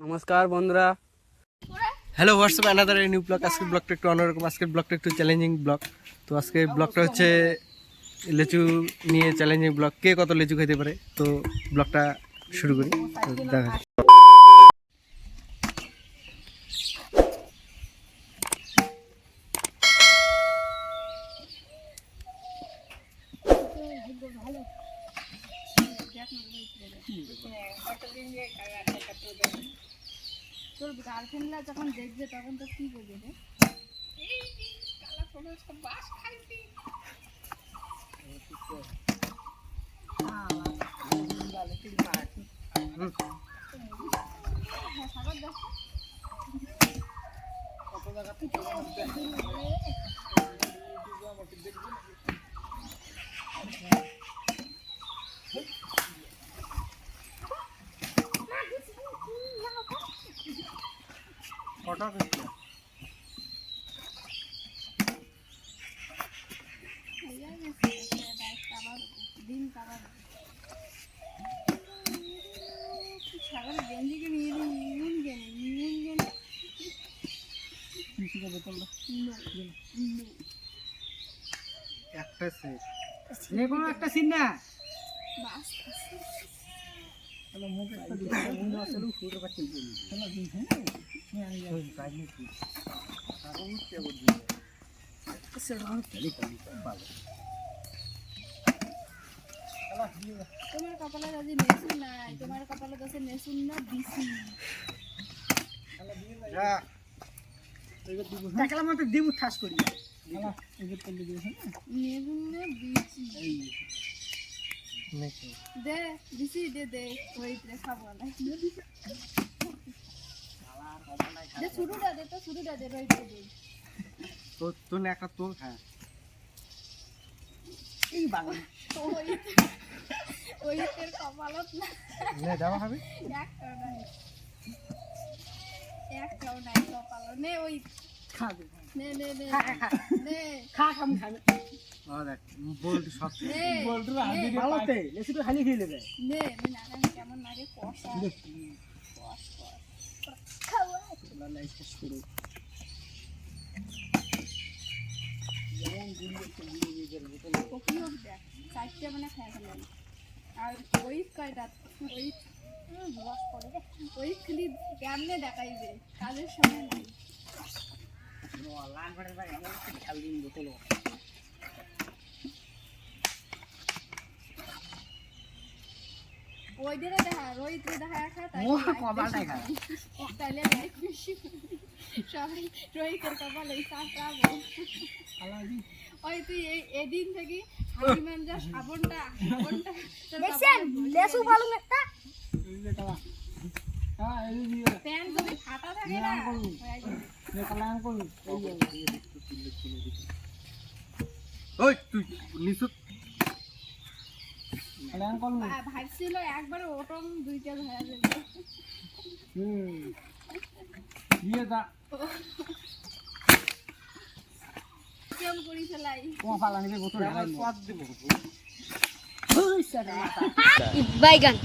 নমস্কার বন্ধুরা, hello WhatsApp another new blog. আজকের ব্লগটা একটু অন্যরকম, আজকের ব্লগটা একটু চ্যালেঞ্জিং ব্লগ। তো আজকের ব্লগটা হচ্ছে লিচু নিয়ে চ্যালেঞ্জিং ব্লগ, কে কত লিচু খেতে পারে। তো ব্লগটা শুরু করি, দেখা যাক। তোর গার্লফ্রেন্ডরা যখন দেখবে তখন তো কি করবে রে? ছাগল গেঞ্জিকে নিয়ে নুন গেনে একটা সেট যে কোনো একটা সিন না বাস তোমার কপালে যদি নেসুন নাই, তোমার কপালে কাছে নেসুন না দিছি। দেখলাম তো দিব ঠাস করি নেসুন না দিছি দে দিছি দে ওইতে খাবো না দে শুরুটা দে ওইতে দে তো তোর একটা তোর হ্যাঁ এই বাঙালি ওইতের কপালত না নে দেওয়া হবে। একটাও নাই কপাল নে ওই খাবে নে নে নে খা নে খা আমি খাবে দেখ বলটি সব নে বলটু আদি ভালোতে লেসি তো খালি খেয়ে নেবে নে আমি নাগান কেমন লাগে কষা কষ খাওয়া তোলা লাইফ শুরু কপি হোক দেখ চারটে মানে খাই ফেলেন আর ওই কয়টা ওই রস পড়ে ওই খালি কেমনে দেখাইবে কাজের সময় নাই ওই দিনে দেখা রোহিত দেখা খা তাইলে লাইফ বেশি সবাই রোহিতের কপালে চাপড়াবো ওই তুই এদিন থেকে হারিমান যা সাবনটা দেখছেন লেসু ভালো একটা প্যান্ট যদি ফাটা থাকে না ওই তুই নিচু ভাবছিল একবার ওটম দুইটা ধরা যাবে কেমন করি ফেলাই তোমার ফালা নিবে বোতল স্বাদ দিব বাইগান